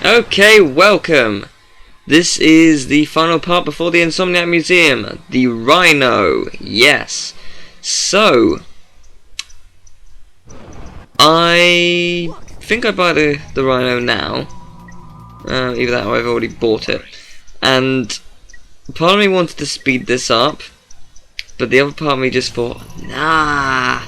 Okay, welcome. This is the final part before the Insomniac Museum, the Rhino. Yes. So, I think I buy the Rhino now. Either that or I've already bought it. And part of me wanted to speed this up, but the other part of me just thought, nah,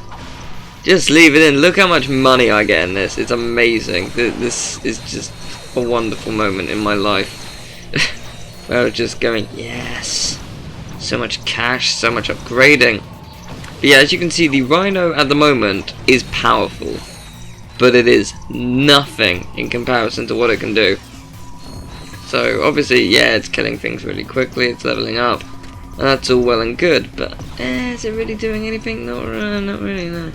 just leave it in. Look how much money I get in this. It's amazing. This is just a wonderful moment in my life. Where I was just going, yes, so much cash, so much upgrading. But yeah, as you can see, the Rhino at the moment is powerful, but it is nothing in comparison to what it can do. So obviously, yeah, it's killing things really quickly, it's leveling up, and that's all well and good, but is it really doing anything? Not really, no.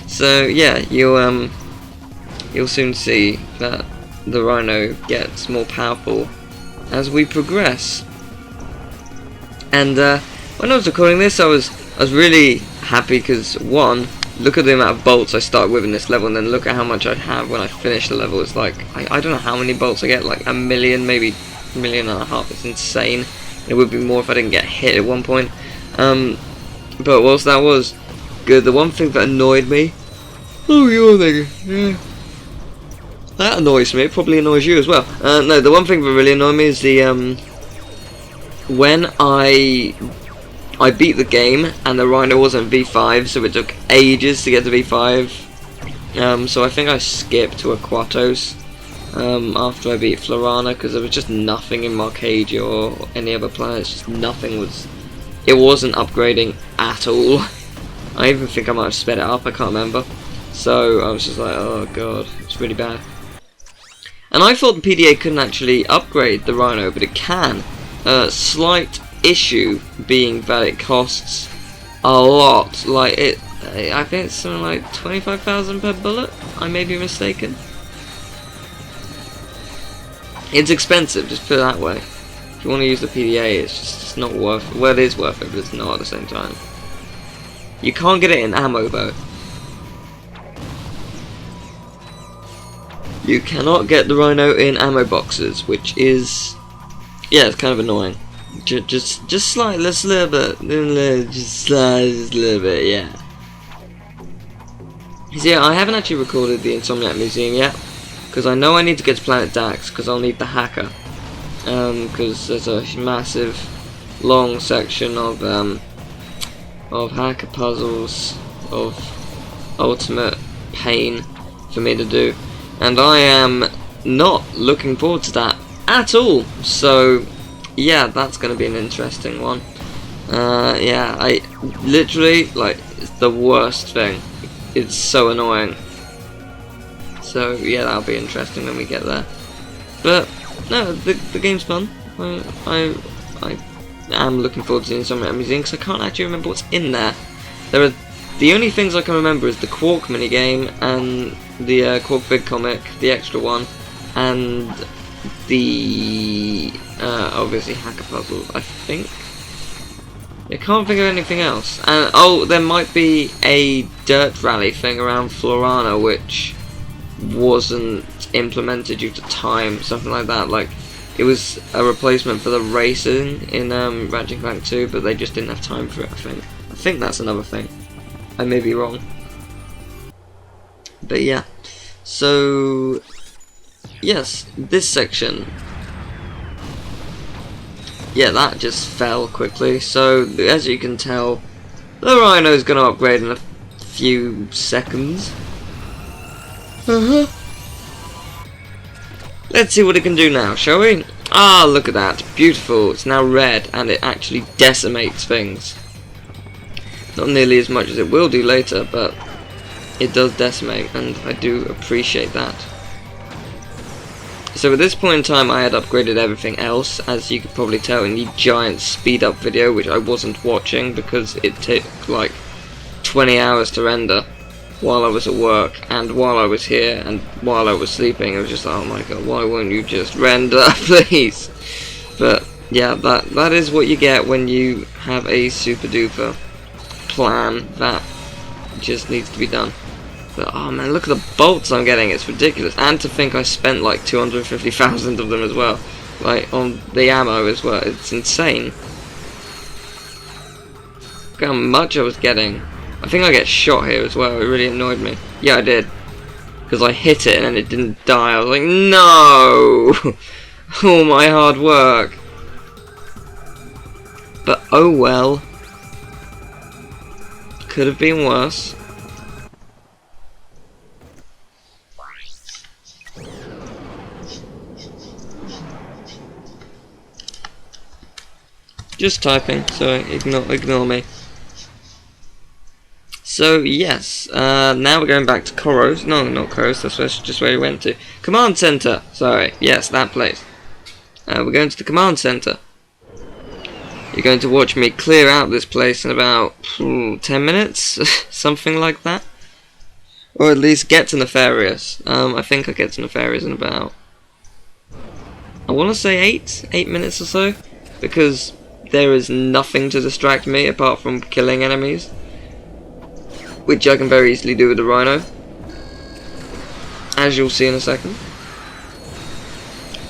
So yeah, you'll soon see that the Rhino gets more powerful as we progress. And when I was recording this, I was really happy because, one, look at the amount of bolts I start with in this level, and then look at how much I'd have when I finish the level. It's like, I don't know how many bolts I get, like a million, maybe 1.5 million. It's insane. It would be more if I didn't get hit at one point. But whilst that was good, the one thing that annoyed me, that annoys me. It probably annoys you as well. No, the one thing that really annoyed me is the when I beat the game and the Rhino wasn't V5, so it took ages to get to V5. So I think I skipped to Aquatos after I beat Florana, because there was just nothing in Marcadia or any other planets. Just nothing was. It wasn't upgrading at all. I even think I might have sped it up. I can't remember. So I was just like, oh god, it's really bad. And I thought the PDA couldn't actually upgrade the Rhino, but it can. Slight issue being that it costs a lot. Like I think it's something like 25,000 per bullet. I may be mistaken. It's expensive, just put it that way. If you want to use the PDA, it's not worth it. Well, it is worth it, but it's not at the same time. You can't get it in ammo though. You cannot get the Rhino in ammo boxes, which is, yeah, it's kind of annoying. Just slightly, just a little bit, just a little bit, yeah. So yeah, I haven't actually recorded the Insomniac Museum yet, because I know I need to get to Planet Dax, because I'll need the hacker. Because there's a massive, long section of hacker puzzles, of ultimate pain for me to do. And I am not looking forward to that at all. So, yeah, that's going to be an interesting one. Yeah, I literally, like, it's the worst thing. It's so annoying. So, yeah, that'll be interesting when we get there. But, no, the game's fun. I am looking forward to the Insomniac Museum because I can't actually remember what's in there. The only things I can remember is the Quark minigame and the Quark Big Comic, the extra one, and the obviously hacker puzzle, I think. I can't think of anything else. And oh, there might be a dirt rally thing around Florana which wasn't implemented due to time, something like that. Like, it was a replacement for the racing in Ratchet and Clank 2, but they just didn't have time for it, I think. I think that's another thing. I may be wrong. But yeah. So, yes, this section. Yeah, that just fell quickly. So, as you can tell, the Rhino is going to upgrade in a few seconds. Let's see what it can do now, shall we? Ah, look at that. Beautiful. It's now red, and it actually decimates things. Not nearly as much as it will do later, but it does decimate, and I do appreciate that. So at this point in time, I had upgraded everything else, as you could probably tell in the giant speed up video, which I wasn't watching because it took like 20 hours to render while I was at work, and while I was here, and while I was sleeping. I was just like, oh my god, why won't you just render, please? But yeah, that is what you get when you have a super duper plan that just needs to be done. But oh man, look at the bolts I'm getting, it's ridiculous. And to think I spent like 250,000 of them as well. Like on the ammo as well, it's insane. Look how much I was getting. I think I get shot here as well, it really annoyed me. Yeah, I did. Because I hit it and then it didn't die. I was like, no! All my hard work. But oh well. Could have been worse. Just typing, so ignore me. So yes, now we're going back to Koros. No, not Koros. That's just where we went to. Command Center. Sorry, yes, that place. We're going to the Command Center. You're going to watch me clear out this place in about 10 minutes, something like that, or at least get to Nefarious. I think I get to Nefarious in about, I want to say 8 minutes or so, because there is nothing to distract me apart from killing enemies, which I can very easily do with the Rhino, as you'll see in a second.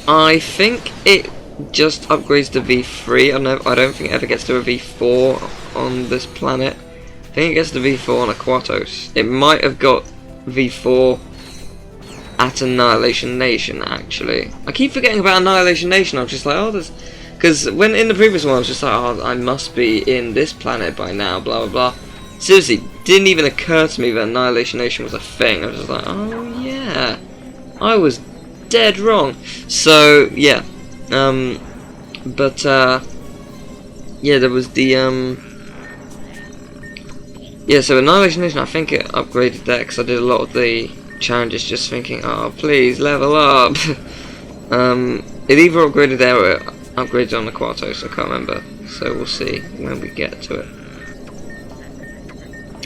I think it just upgrades to V3. I don't think it ever gets to a V4 on this planet. I think it gets to V4 on Aquatos. It might have got V4 at Annihilation Nation, actually. I keep forgetting about Annihilation Nation. I'm just like, oh, there's... Because when in the previous one I was just like, oh, I must be in this planet by now, blah blah blah. Seriously, didn't even occur to me that Annihilation Nation was a thing. I was just like, oh yeah, I was dead wrong. So yeah, yeah, there was the yeah. So Annihilation Nation, I think it upgraded that because I did a lot of the challenges just thinking, oh please level up. It either upgraded there or it upgraded on the Aquatos, I can't remember. So we'll see when we get to it.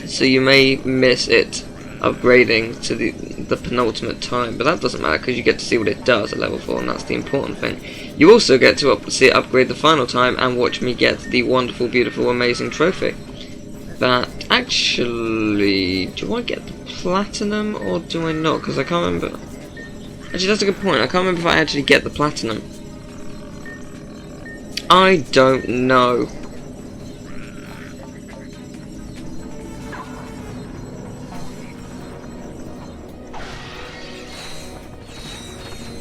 So you may miss it upgrading to the penultimate time, but that doesn't matter because you get to see what it does at level 4, and that's the important thing. You also get to see it upgrade the final time and watch me get the wonderful, beautiful, amazing trophy. That actually, do I get the platinum or do I not? Because I can't remember. Actually, that's a good point. I can't remember if I actually get the platinum. I don't know.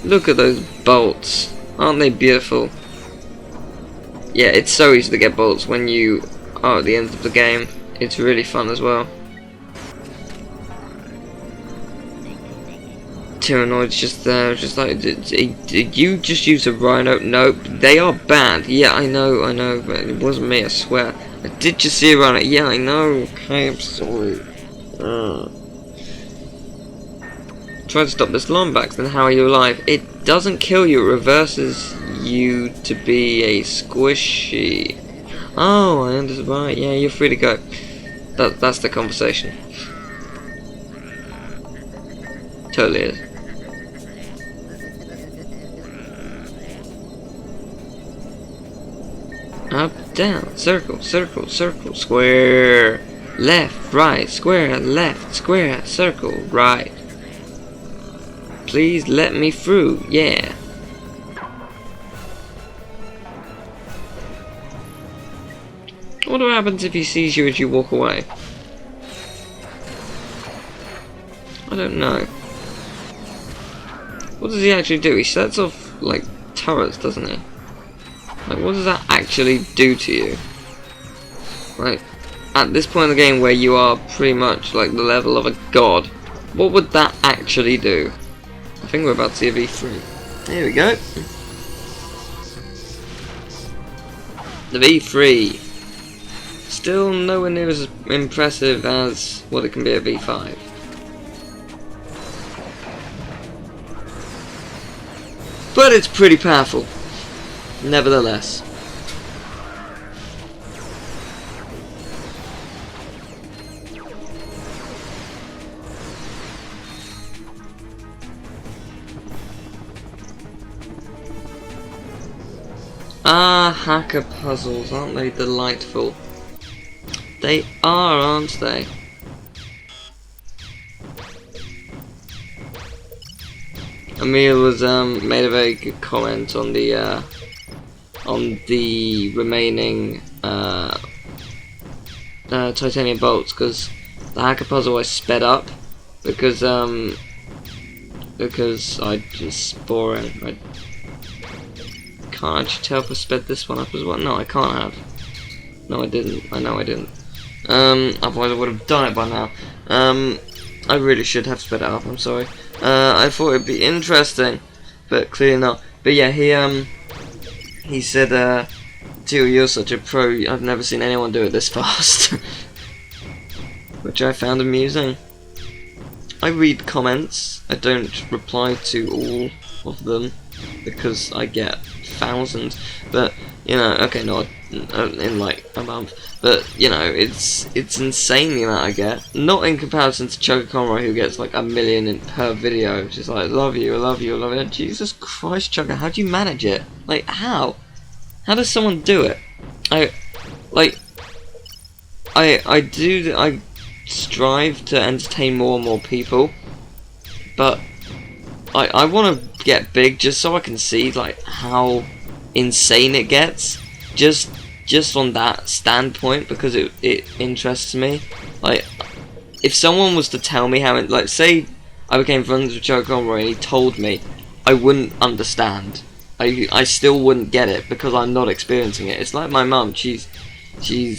Look at those bolts. Aren't they beautiful? Yeah, it's so easy to get bolts when you are at the end of the game. It's really fun as well. Tyrannoid's just there, just like, did you just use a Rhino? Nope, they are banned. Yeah, I know, but it wasn't me, I swear. I did just see a Rhino. Yeah, I know. Okay, I'm sorry. Try to stop this Lombax, then how are you alive? It doesn't kill you, it reverses you to be a squishy. Oh, I understand. Right, yeah, you're free to go. That's the conversation. Totally is. Up, down, circle, circle, circle, square, left, right, square, left, square, circle, right. Please let me through, yeah. What happens if he sees you as you walk away? I don't know. What does he actually do? He sets off, like, turrets, doesn't he? Like, what does that actually do to you? Like, at this point in the game where you are pretty much, like, the level of a god, what would that actually do? I think we're about to see a V3. There we go. The V3. Still nowhere near as impressive as what it can be at V5. But it's pretty powerful, nevertheless. Ah, hacker puzzles, aren't they delightful? They are, aren't they? Emil was made a very good comment on the remaining titanium bolts, because the hacker puzzle was sped up because I just boring. I can't actually tell if I sped this one up as well. No, I can't have. No, I didn't. I know I didn't. Otherwise I would have done it by now. I really should have sped it up. I'm sorry. I thought it'd be interesting, but clearly not. But yeah, he said, Teal, you're such a pro. I've never seen anyone do it this fast, which I found amusing. I read comments. I don't reply to all of them because I get thousands. But you know, okay, not in like a month. But you know, it's insane the amount I get. Not in comparison to Chugga Conroy, who gets like 1 million per video. She's like, love you, I love you, I love you. Jesus Christ, Chugga, how do you manage it? Like, how? How does someone do it? I strive to entertain more and more people, but I want to get big just so I can see like how insane it gets. Just on that standpoint, because it interests me. Like, if someone was to tell me how it, like, say I became friends with Joe Conroy and he told me, I wouldn't understand. I still wouldn't get it because I'm not experiencing it. It's like my mum. She's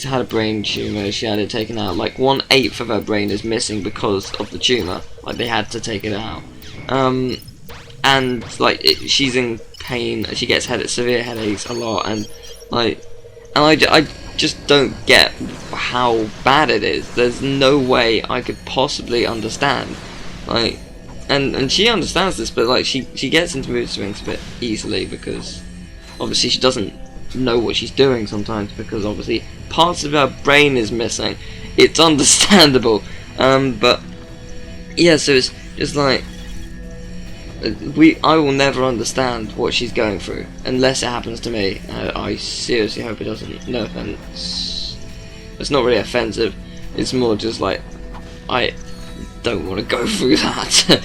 had a brain tumor. She had it taken out. Like 1/8 of her brain is missing because of the tumor. Like, they had to take it out. And like she's in pain. She gets severe headaches a lot, and like. And I just don't get how bad it is. There's no way I could possibly understand. Like, and she understands this, but like she gets into mood swings a bit easily because obviously she doesn't know what she's doing sometimes, because obviously parts of her brain is missing. It's understandable. But yeah, so it's just like I will never understand what she's going through unless it happens to me. I seriously hope it doesn't. No offense. It's not really offensive. It's more just like I don't want to go through that.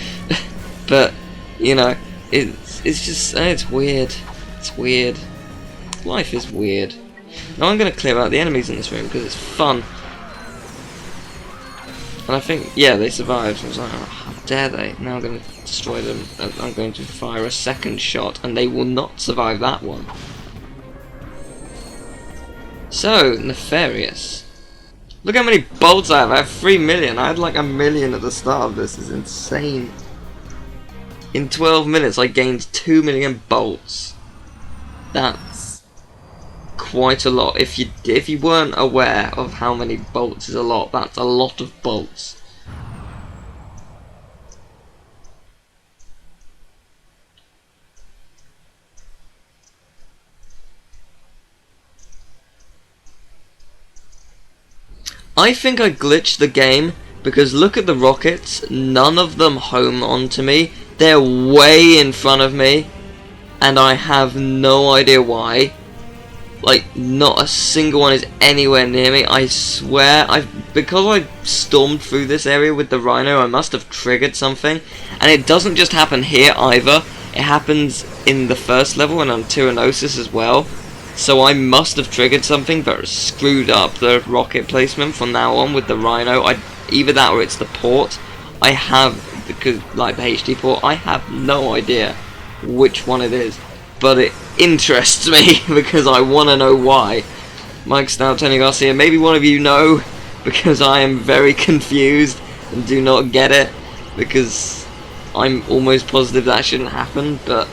But you know, it's just it's weird. It's weird. Life is weird. Now I'm gonna clear out the enemies in this room because it's fun. And I think, yeah, they survived. I was like, oh, how dare they? Now I'm going to destroy them. And I'm going to fire a second shot, and they will not survive that one. So, nefarious. Look how many bolts I have. I have 3 million. I had like 1 million at the start of this. It's insane. In 12 minutes, I gained 2 million bolts. That's quite a lot. If you weren't aware of how many bolts is a lot, that's a lot of bolts. I think I glitched the game because look at the rockets, none of them home onto me. They're way in front of me and I have no idea why. Like, not a single one is anywhere near me. I swear, because I stormed through this area with the Rhino, I must have triggered something. And it doesn't just happen here either. It happens in the first level and on Tyrannosis as well. So I must have triggered something but screwed up the rocket placement from now on with the Rhino. Either that or it's the port. I have, because like the HD port, I have no idea which one it is. But it interests me because I want to know why. Mike's now Tony Garcia, maybe one of you know, because I am very confused and do not get it, because I'm almost positive that shouldn't happen, but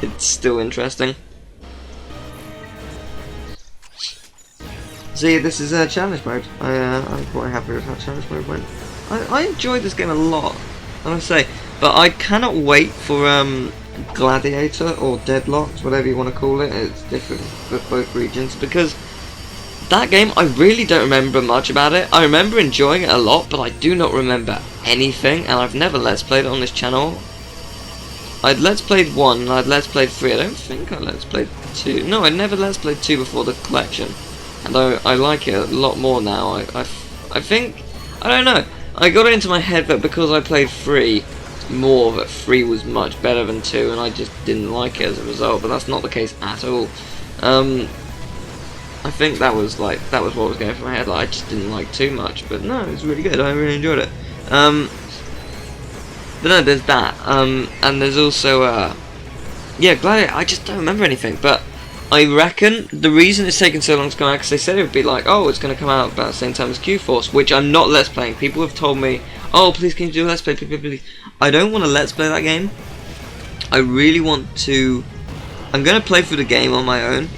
it's still interesting. See, this is challenge mode. I'm quite happy with how challenge mode went. I enjoyed this game a lot, I must say, but I cannot wait for Gladiator or Deadlocked, whatever you want to call it. It's different for both regions, because that game, I really don't remember much about it. I remember enjoying it a lot, but I do not remember anything, and I've never Let's Played it on this channel. I'd Let's Played 1, and I'd Let's Played 3. I don't think I Let's Played 2. No, I never Let's Played 2 before the collection. And I like it a lot more now. I think, I don't know, I got it into my head that because I played 3, more that 3 was much better than 2, and I just didn't like it as a result. But that's not the case at all. I think that was what was going through my head. Like, I just didn't like 2 much, but no, it was really good. I really enjoyed it. But no, there's that. And there's also yeah, Gladiator. I just don't remember anything, but I reckon the reason it's taken so long to come out, because they said it would be like, oh, it's going to come out about the same time as Q-Force, which I'm not Let's Playing. People have told me, oh, please can you do a Let's Play, please. I don't want to Let's Play that game. I really want to... I'm going to play through the game on my own.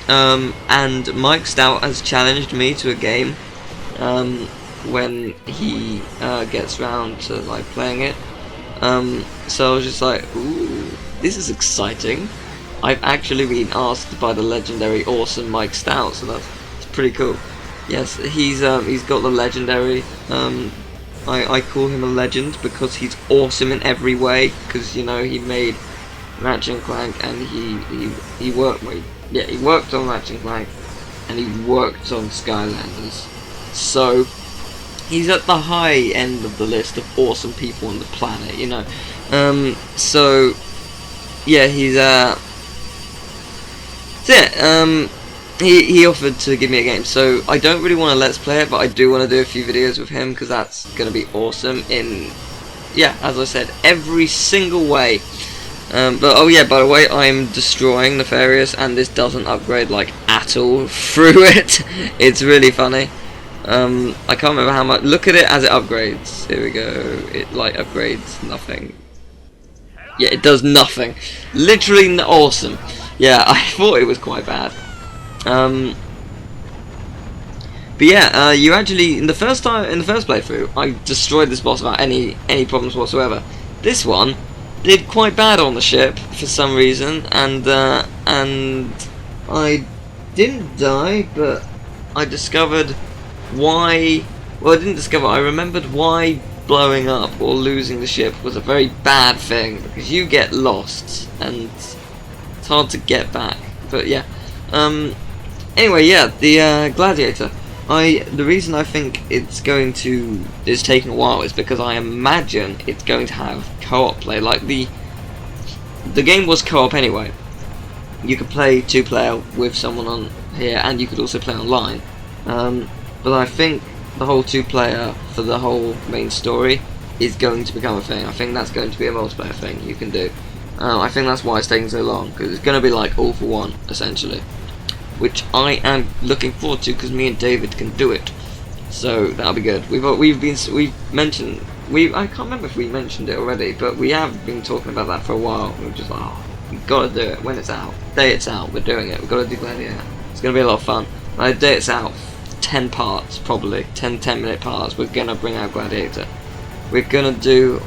And Mike Stout has challenged me to a game when he gets round to like playing it. So I was just like, ooh, this is exciting. I've actually been asked by the legendary awesome Mike Stout, so that's pretty cool. Yes, he's got the legendary. I call him a legend because he's awesome in every way. Because you know he made Ratchet and Clank, and he worked on Ratchet and Clank, and he worked on Skylanders. So he's at the high end of the list of awesome people on the planet, you know. So yeah, he's he offered to give me a game, so I don't really want to Let's Play it, but I do want to do a few videos with him because that's going to be awesome in, yeah, as I said, every single way. But oh yeah, by the way, I'm destroying Nefarious, and this doesn't upgrade like at all through it. It's really funny. I can't remember how much. Look at it as it upgrades. Here we go. It like upgrades nothing. Yeah, it does nothing. Literally awesome. Yeah, I thought it was quite bad. But yeah, you actually in the first playthrough, I destroyed this boss without any problems whatsoever. This one did quite bad on the ship for some reason, and I didn't die, but I discovered why. Well, I didn't discover. I remembered why blowing up or losing the ship was a very bad thing, because you get lost and it's hard to get back. But yeah. Anyway, yeah, the Gladiator. The reason I think it's taking a while is because I imagine it's going to have co-op play. Like the game was co-op anyway. You could play 2-player with someone on here, and you could also play online. But I think the whole 2-player for the whole main story is going to become a thing. I think that's going to be a multiplayer thing you can do. I think that's why it's taking so long, because it's going to be like all for one essentially, which I am looking forward to because me and David can do it. So that'll be good. We've mentioned I can't remember if we mentioned it already, but we have been talking about that for a while. We're just like, oh, we've got to do it when it's out. The day it's out, we're doing it. We've got to do Gladiator. It's gonna be a lot of fun. By the day it's out, 10 parts probably, 10-minute parts. We're gonna bring out Gladiator. We're gonna do.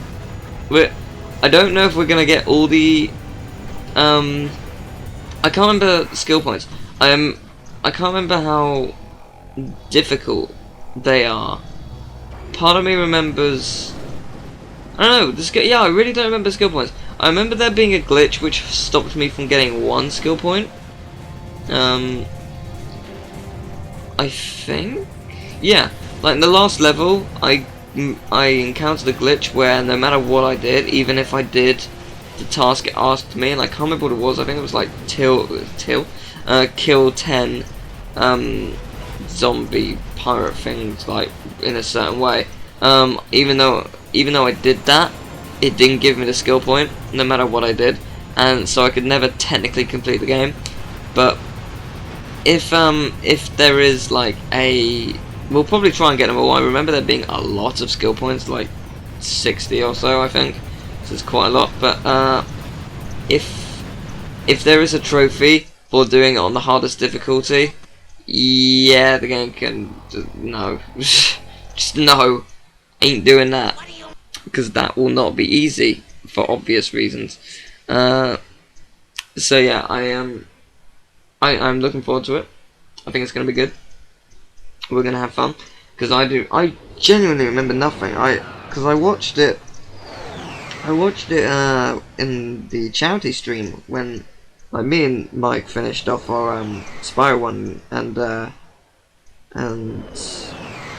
I don't know if we're gonna get all the. I can't remember skill points. I can't remember how difficult they are. Part of me remembers. I don't know. Yeah, I really don't remember skill points. I remember there being a glitch which stopped me from getting 1 skill point. I think. Yeah, like in the last level, I encountered a glitch where no matter what I did, even if I did the task it asked me, and I can't remember what it was. I think it was like kill 10 zombie pirate things like in a certain way. Even though I did that, it didn't give me the skill point no matter what I did, and so I could never technically complete the game. But if there is like we'll probably try and get them all. I remember there being a lot of skill points, like 60 or so, I think. So it's quite a lot. But if there is a trophy for doing it on the hardest difficulty, yeah, the game can no, just no, ain't doing that, because that will not be easy for obvious reasons. So yeah, I'm looking forward to it. I think it's gonna be good. We're gonna have fun, because I genuinely remember nothing. Because I watched it in the charity stream when like me and Mike finished off our Spyro one, and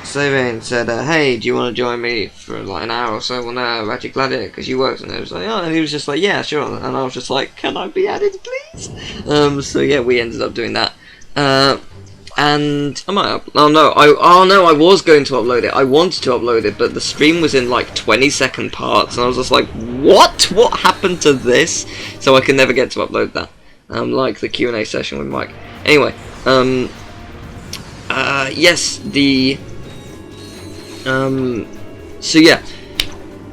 Saving said, hey, do you want to join me for like an hour or so on Ratchet Gladiator, because you worked on it. I was like, oh, and he was just like, yeah, sure, and I was just like, can I be added, please? So yeah, we ended up doing that. And I might I was going to upload it. I wanted to upload it, but the stream was in like 20-second parts, and I was just like, what happened to this? So I could never get to upload that, like the Q&A session with Mike. Anyway, yes, so yeah,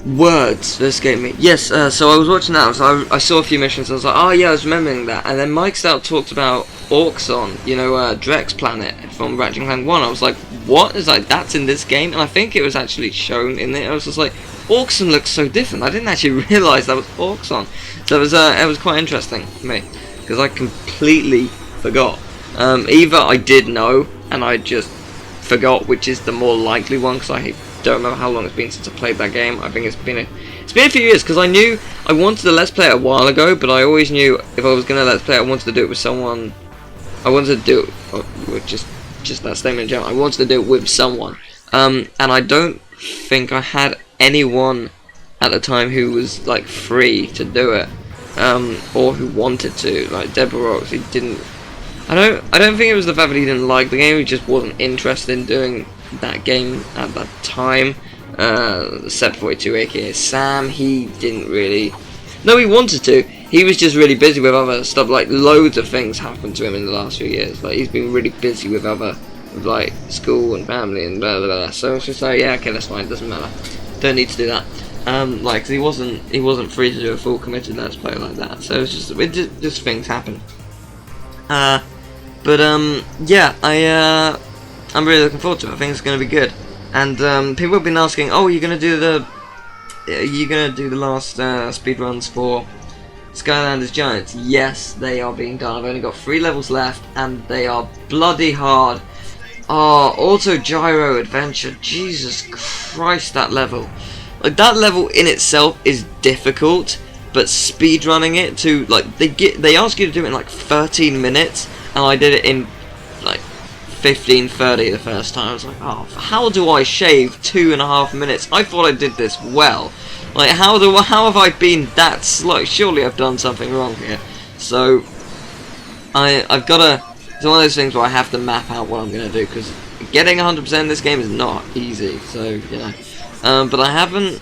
words escape me. Yes, so I was watching that, so I saw a few missions, and I was like, oh yeah, I was remembering that, and then Mike Stout talked about Orxon, you know, Drex Planet from Ratchet and Clank 1. I was like, what? It's like, that's in this game? And I think it was actually shown in it. I was just like, Orxon looks so different. I didn't actually realise that was Orxon. So it was quite interesting for me, because I completely forgot. Either I did know, and I just forgot, which is the more likely one, because I don't remember how long it's been since I played that game. I think it's been a few years, because I knew I wanted to let's play it a while ago, but I always knew if I was going to let's play it, I wanted to do it with someone. I wanted to do it with just that statement in general. I wanted to do it with someone, and I don't think I had anyone at the time who was like free to do it, or who wanted to. Like Deborah Rocks, he didn't. I don't think it was the fact that he didn't like the game. He just wasn't interested in doing that game at that time. Sep42, aka Sam, he didn't really. No, he wanted to. He was just really busy with other stuff. Like loads of things happened to him in the last few years. Like he's been really busy with like school and family and blah blah blah. So it's just like, yeah, okay, that's fine. Doesn't matter. Don't need to do that. Like 'cause he wasn't free to do a full committed let's play like that. So it's just things happen. Yeah, I'm really looking forward to it. I think it's going to be good. And people have been asking, oh, are you going to do the last speedruns for Skylanders Giants? Yes, they are being done. I've only got 3 levels left, and they are bloody hard. Oh, Auto Gyro Adventure. Jesus Christ, that level. Like, that level in itself is difficult, but speedrunning it to, like, they ask you to do it in like 13 minutes, and I did it in like 15:30 the first time. I was like, oh, how do I shave 2.5 minutes? I thought I did this well. Like, how have I been that slow? Surely I've done something wrong here. So I've got to. It's one of those things where I have to map out what I'm gonna do, because getting 100% in this game is not easy. So you know, but I haven't.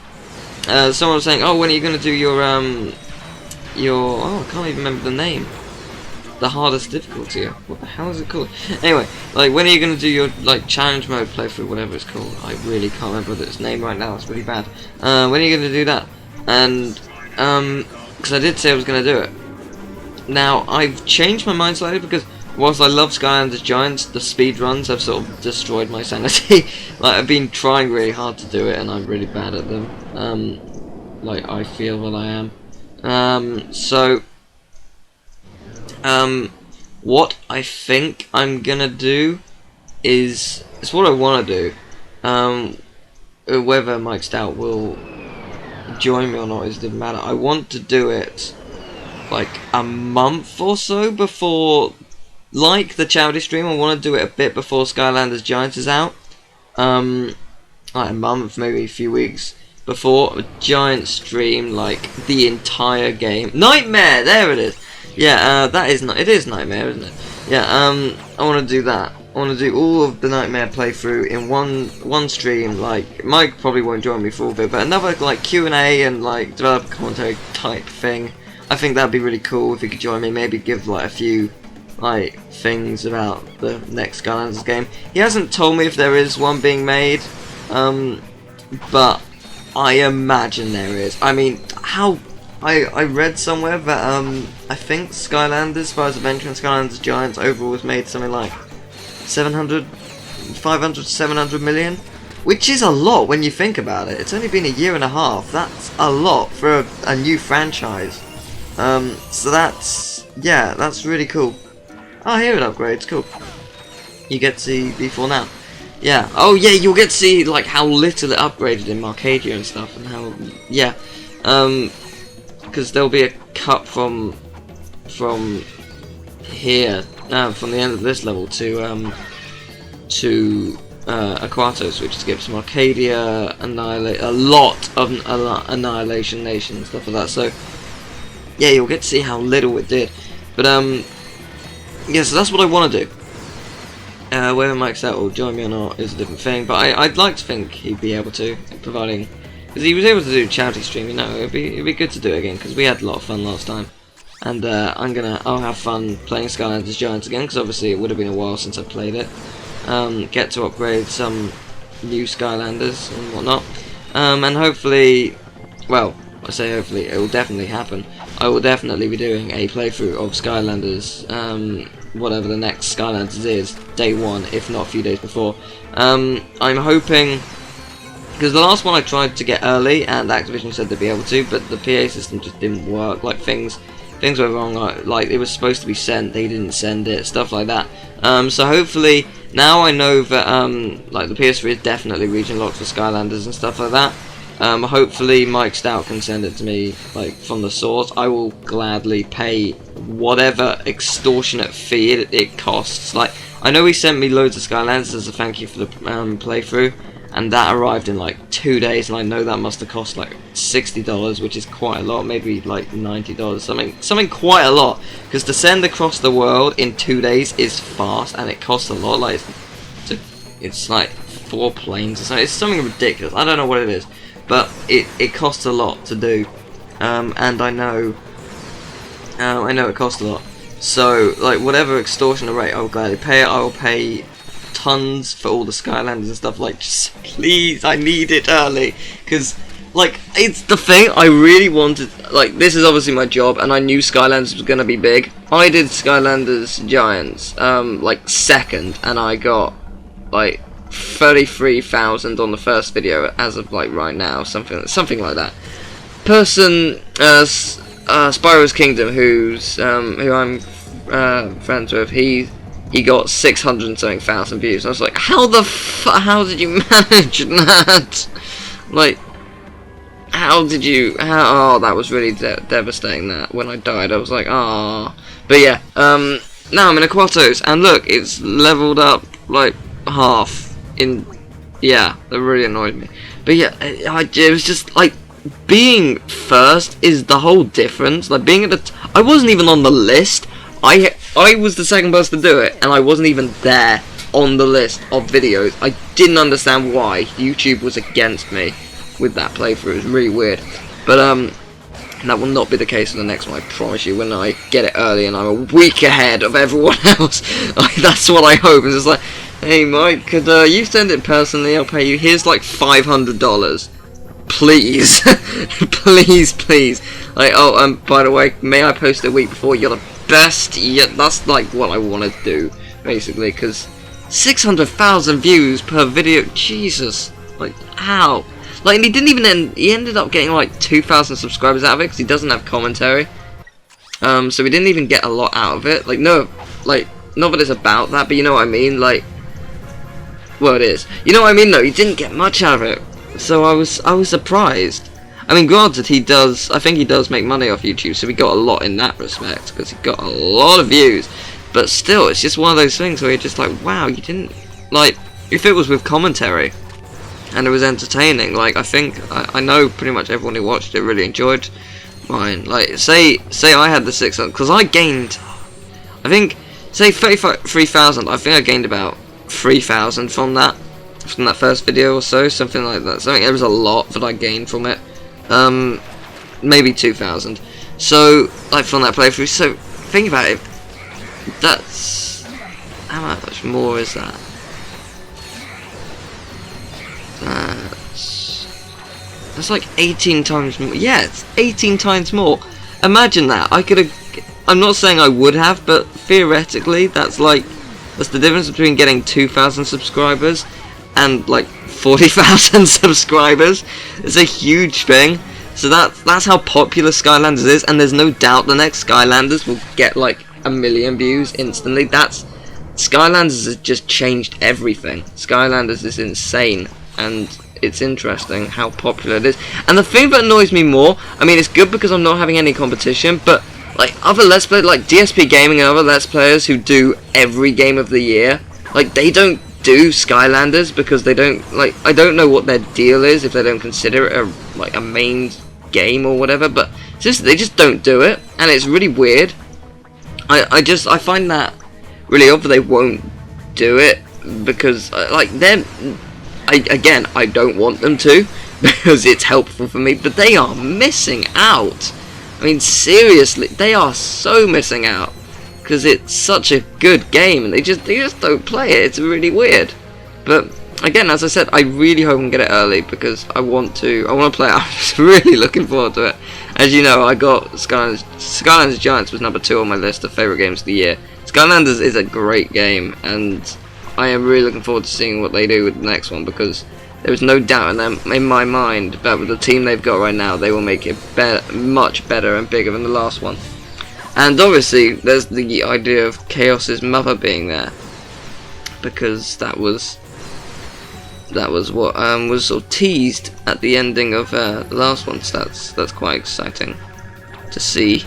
Someone was saying, oh, when are you gonna do your oh, I can't even remember the name. The hardest difficulty. What the hell is it called? Anyway, like, when are you gonna do your like challenge mode playthrough, whatever it's called? I really can't remember its name right now. It's really bad. When are you gonna do that? And because I did say I was gonna do it. Now I've changed my mind slightly, because whilst I love Skylanders Giants, the speed runs have sort of destroyed my sanity. Like, I've been trying really hard to do it, and I'm really bad at them. Like, I feel that I am. What I think I'm gonna do is, it's what I want to do. Whether Mike Stout will join me or not, it doesn't matter. I want to do it like a month or so before, like the charity stream. I want to do it a bit before Skylanders Giants is out. Like a month, maybe a few weeks before a giant stream, like the entire game. Nightmare, there it is. Yeah, it is Nightmare, isn't it? Yeah, I want to do that. I want to do all of the Nightmare playthrough in one stream. Like, Mike probably won't join me for all of it, but another like Q&A and like developer commentary type thing. I think that'd be really cool if he could join me. Maybe give like a few like things about the next Skylanders game. He hasn't told me if there is one being made, but I imagine there is. I mean, how? I read somewhere that I think Skylanders, as far as Adventure and Skylanders Giants overall, was made something like 500 to 700 million, which is a lot when you think about it. It's only been a year and a half. That's a lot for a new franchise. So that's really cool. Oh, here it upgrades. Cool. You get to see V4 now. Yeah. Oh yeah, you'll get to see like how little it upgraded in Marcadia and stuff, and how because there'll be a cut from here, from the end of this level to Aquatos, which skips from Arcadia, a lot of Annihilation Nation, stuff like that. So yeah, you'll get to see how little it did. But yeah, so that's what I want to do. Whether Mike's out will join me or not is a different thing, but I'd like to think he'd be able to, providing, because he was able to do a charity stream. You know, it'd be good to do it again, because we had a lot of fun last time. And I'll have fun playing Skylanders Giants again, because obviously it would have been a while since I played it. Get to upgrade some new Skylanders and whatnot, and hopefully, well, I say hopefully, it will definitely happen. I will definitely be doing a playthrough of Skylanders, whatever the next Skylanders is, day one, if not a few days before. I'm hoping, because the last one I tried to get early, and Activision said they'd be able to, but the PA system just didn't work. Like things went wrong. Like it was supposed to be sent, they didn't send it, stuff like that. So hopefully now I know that like the PS3 is definitely region locked for Skylanders and stuff like that. Hopefully Mike Stout can send it to me like from the source. I will gladly pay whatever extortionate fee it costs. Like I know he sent me loads of Skylanders as a thank you for the playthrough, and that arrived in like 2 days, and I know that must have cost like $60, which is quite a lot, maybe like $90, something quite a lot, because to send across the world in 2 days is fast, and it costs a lot. Like it's like 4 planes or something. It's something ridiculous. I don't know what it is, but it costs a lot to do, and I know it costs a lot. So like whatever extortionate rate, I will gladly pay it. I will pay tons for all the Skylanders and stuff. Like, just please, I need it early, because like it's the thing I really wanted. Like this is obviously my job, and I knew Skylanders was gonna be big. I did Skylanders Giants like second, and I got like 33,000 on the first video as of like right now, something like that. Person Spyro's Kingdom, who I'm friends with, he got 600 and something thousand views. I was like, how did you manage that? Like, oh, that was really devastating. That when I died, I was like, ah. But yeah, now I'm in Aquatos, and look, it's leveled up like half. Yeah, that really annoyed me. But yeah, it was just like being first is the whole difference. Like being at I wasn't even on the list. I was the second person to do it, and I wasn't even there on the list of videos. I didn't understand why YouTube was against me with that playthrough. It was really weird. But that will not be the case for the next one, I promise you. When I get it early and I'm a week ahead of everyone else, that's what I hope. It's just like, hey Mike, could you send it personally? I'll pay you. Here's like $500. Please, please. Like, oh, by the way, may I post a week before? You're the best. Yeah, that's like what I want to do, basically, because 600,000 views per video. Jesus, like how? Like he didn't even he ended up getting like 2,000 subscribers out of it because he doesn't have commentary. So we didn't even get a lot out of it. Like no, like not that it's about that, but you know what I mean. Like, well, it is. You know what I mean? No, he didn't get much out of it. So I was surprised. I mean, granted, I think he does make money off YouTube, so we got a lot in that respect, because he got a lot of views. But still, it's just one of those things where you're just like, wow, you didn't, like, if it was with commentary, and it was entertaining, like, I know pretty much everyone who watched it really enjoyed mine. Like, say I had the 600, because I gained, I think, say 33,000, I think I gained about 3,000 from that first video or so, something like that. So I think there was a lot that I gained from it. Maybe 2,000. So, like, from that playthrough. So, think about it. That's... how much more is that? That's like 18 times more. Yeah, it's 18 times more. Imagine that. I could have... I'm not saying I would have, but theoretically, that's the difference between getting 2,000 subscribers and like 40,000 subscribers. It's a huge thing. So that's how popular Skylanders is, and there's no doubt the next Skylanders will get like 1 million views instantly. Skylanders has just changed everything. Skylanders is insane, and it's interesting how popular it is. And the thing that annoys me more, I mean, it's good because I'm not having any competition, but like other Let's Players, like DSP Gaming and other Let's Players who do every game of the year, like they don't do Skylanders because they don't like. I don't know what their deal is if they don't consider it a main game or whatever. But they just don't do it, and it's really weird. I find that really odd that they won't do it because like I don't want them to because it's helpful for me, but they are missing out. I mean, seriously, they are so missing out because it's such a good game and they just don't play it. It's really weird. But again, as I said, I really hope I can get it early because I want to play it. I'm just really looking forward to it. As you know, I got Skylanders Giants was number 2 on my list of favourite games of the year. Skylanders is a great game, and I am really looking forward to seeing what they do with the next one because there is no doubt in my mind that with the team they've got right now, they will make it much better and bigger than the last one. And obviously, there's the idea of Chaos's mother being there because that was what was sort of teased at the ending of the last one. So that's quite exciting to see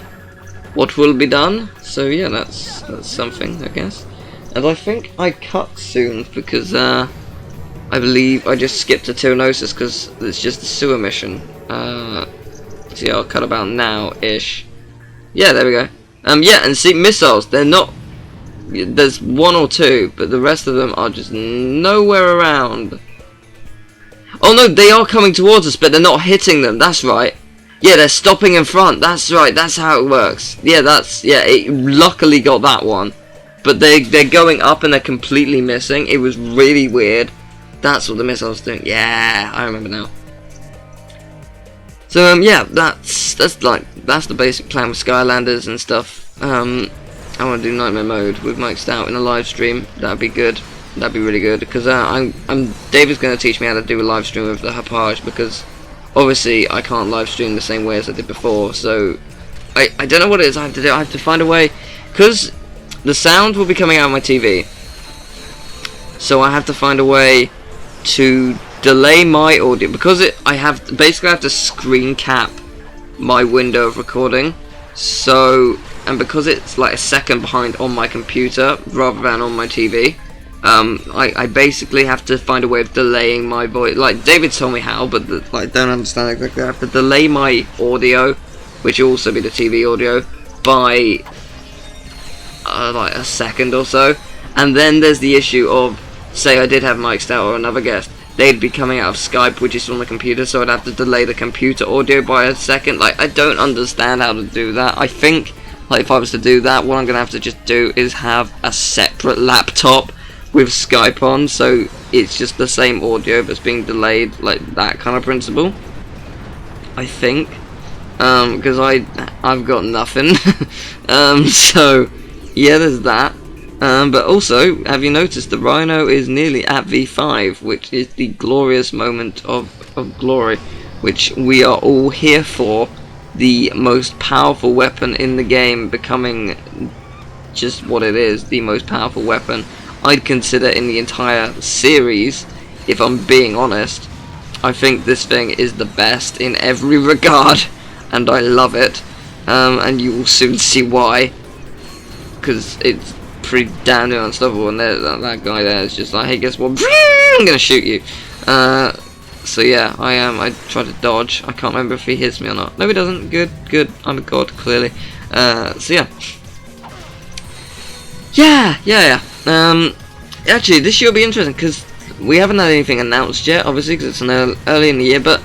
what will be done. So yeah, that's something, I guess. And I think I cut soon because I believe I just skipped to Tyrannosis because it's just a sewer mission. So yeah, I'll cut about now-ish. Yeah, there we go. Yeah, and see, missiles, they're not... There's 1 or 2, but the rest of them are just nowhere around. Oh no, they are coming towards us, but they're not hitting them, that's right. Yeah, they're stopping in front, that's right, that's how it works. Yeah, it luckily got that one. But they're going up and they're completely missing. It was really weird. That's what the missile's doing. Yeah, I remember now. So yeah, that's the basic plan with Skylanders and stuff. I want to do Nightmare Mode with Mike's out in a live stream. That'd be good. That'd be really good because David's going to teach me how to do a live stream with the Hapage because obviously I can't live stream the same way as I did before. So I don't know what it is I have to do. I have to find a way because the sound will be coming out of my TV. So I have to find a way to delay my audio because I have to screen cap my window of recording. So, and because it's like a second behind on my computer rather than on my TV, I basically have to find a way of delaying my voice. Like David told me how, but I don't understand exactly. I have to delay my audio, which will also be the TV audio, by like a second or so. And then there's the issue of, say I did have Mike Stout or another guest, they'd be coming out of Skype, which is on the computer, so I'd have to delay the computer audio by a second. Like, I don't understand how to do that. I think, like, if I was to do that, what I'm going to have to just do is have a separate laptop with Skype on, so it's just the same audio that's being delayed, like that kind of principle. I think. Because I've got nothing. So, yeah, there's that. But also, have you noticed the Rhino is nearly at V5, which is the glorious moment of glory, which we are all here for, the most powerful weapon in the game becoming just what it is, the most powerful weapon I'd consider in the entire series, if I'm being honest. I think this thing is the best in every regard, and I love it, and you will soon see why, because it's pretty damn near unstoppable, and that guy there is just like, hey, guess what, I'm gonna shoot you. So yeah, I try to dodge. I can't remember if he hits me or not. No, he doesn't. Good, I'm a god, clearly. So yeah. Actually, this year will be interesting, because we haven't had anything announced yet, obviously, because it's early in the year, but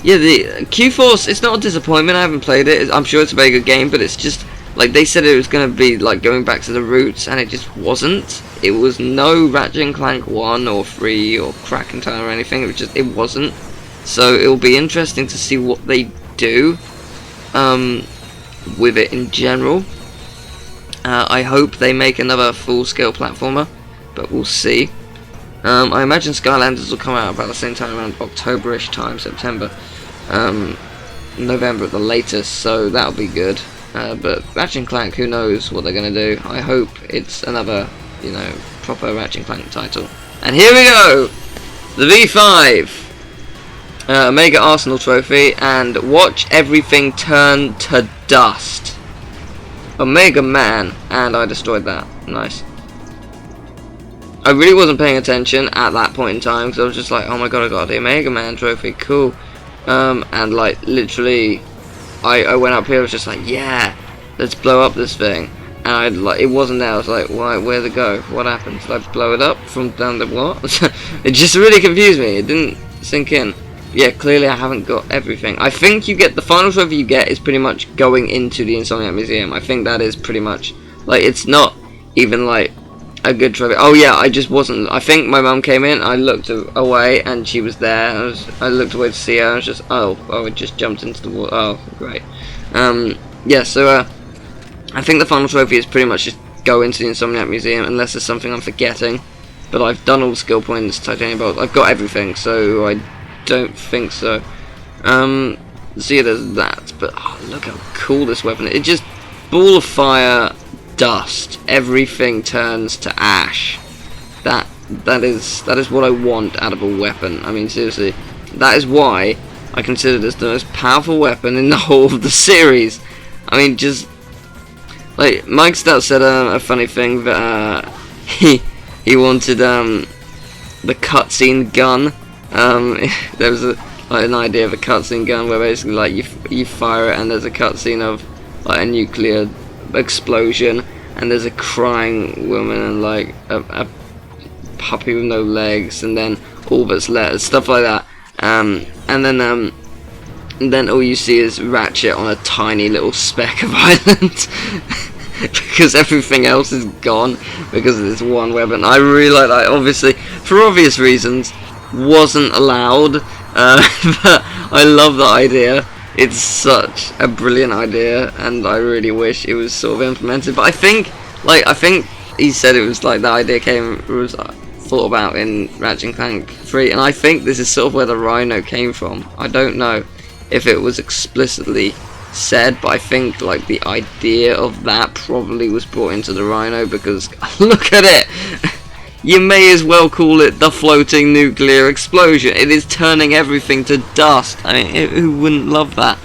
yeah, the Q-Force, it's not a disappointment. I haven't played it. I'm sure it's a very good game, but it's just, like, they said it was going to be, like, going back to the roots, and it just wasn't. It was no Ratchet and Clank 1 or 3 or Crack and Time or anything. It wasn't. So it'll be interesting to see what they do with it in general. I hope they make another full-scale platformer, but we'll see. I imagine Skylanders will come out about the same time, around October-ish time, September. November at the latest, so that'll be good. But Ratchet and Clank, who knows what they're going to do. I hope it's another, proper Ratchet and Clank title. And here we go! The V5! Mega Arsenal Trophy, and watch everything turn to dust. Omega Man, and I destroyed that. Nice. I really wasn't paying attention at that point in time because I was just like, oh my god, I got the Mega Man trophy, cool. And like literally, I went up here. I was just like, yeah, let's blow up this thing. And I like it wasn't there. I was like, why? Where'd it go? What happened? Did I blow it up from down the what? It just really confused me. It didn't sink in. Yeah, clearly I haven't got everything. I think you get the final trophy you get is pretty much going into the Insomniac Museum. I think that is pretty much like it's not even like a good trophy. Oh yeah, I just wasn't. I think my mum came in. I looked away and she was there. I looked away to see her. I was just oh, it just jumped into the wall. Oh, great. Yeah. So I think the final trophy is pretty much just go into the Insomniac Museum unless there's something I'm forgetting. But I've done all the skill points, titanium bolts. I've got everything, so I don't think so. So yeah, there's that. But oh, look how cool this weapon is. It just ball of fire, dust. Everything turns to ash. That is what I want out of a weapon. I mean, seriously, that is why I consider this the most powerful weapon in the whole of the series. I mean, just like Mike Stout said a funny thing that he wanted the cutscene gun. There was an idea of a cutscene gun where basically like you fire it and there's a cutscene of like a nuclear explosion and there's a crying woman and like a puppy with no legs and then all that's left, stuff like that. And then all you see is Ratchet on a tiny little speck of island. Because everything else is gone because of this one weapon. I really like that. Obviously, for obvious reasons, wasn't allowed. But I love the idea. It's such a brilliant idea, and I really wish it was sort of implemented. But I think he said it was like the idea was thought about in Ratchet and Clank 3, and I think this is sort of where the Rhino came from. I don't know if it was explicitly said, but I think like the idea of that probably was brought into the Rhino because look at it. You may as well call it the floating nuclear explosion. It is turning everything to dust. I mean, who wouldn't love that?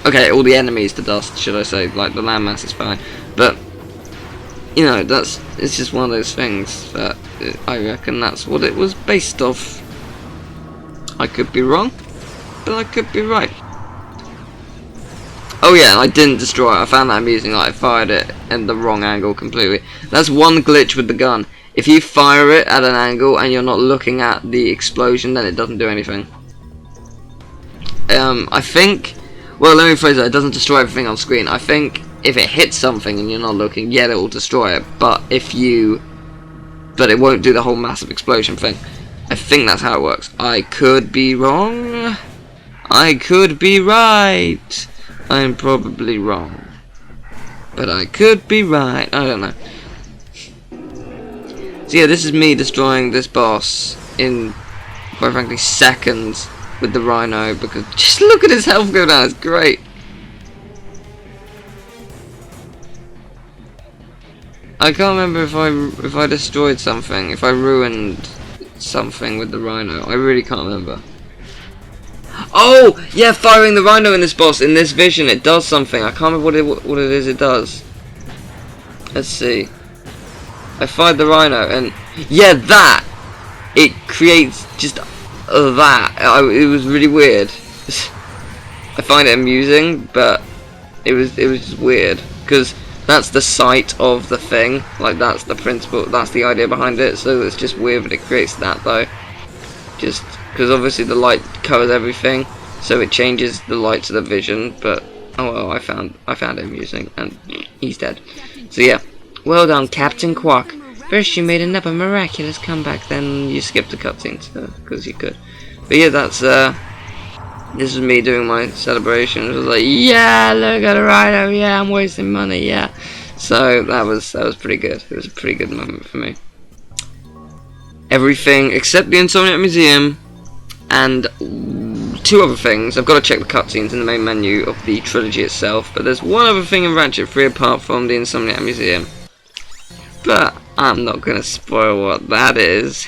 Okay, all the enemies to dust, should I say? Like the landmass is fine, but you know it's just one of those things that I reckon that's what it was based off. I could be wrong, but I could be right. Oh yeah, I didn't destroy it. I found that amusing. Like I fired it in the wrong angle completely. That's one glitch with the gun. If you fire it at an angle and you're not looking at the explosion, then it doesn't do anything. I think. Well, let me phrase it. It doesn't destroy everything on screen. I think if it hits something and you're not looking, yeah, it will destroy it. But it won't do the whole massive explosion thing. I think that's how it works. I could be wrong. I could be right. I'm probably wrong, but I could be right. I don't know. So yeah, this is me destroying this boss in, quite frankly, seconds with the Rhino, because just look at his health go down. It's great. I can't remember if I destroyed something, if I ruined something with the Rhino. I really can't remember. Oh yeah, firing the Rhino in this boss, in this vision, it does something. I can't remember what it is it does. Let's see. I fired the Rhino and yeah, that it creates just that. It was really weird. I find it amusing, but it was just weird because that's the sight of the thing. Like that's the principle. That's the idea behind it. So it's just weird that it creates that though. Just because obviously the light covers everything, so it changes the light to the vision. But oh well, I found it amusing, and he's dead. So yeah, well done, Captain Quark. First you made another miraculous comeback, then you skipped the cutscenes because you could. But yeah, that's this is me doing my celebration. It was like, yeah, look at the Rhino. Yeah, I'm wasting money. Yeah, so that was pretty good. It was a pretty good moment for me. Everything except the Insomniac Museum and two other things. I've got to check the cutscenes in the main menu of the trilogy itself, but there's one other thing in Ratchet 3 apart from the Insomniac Museum. But I'm not going to spoil what that is.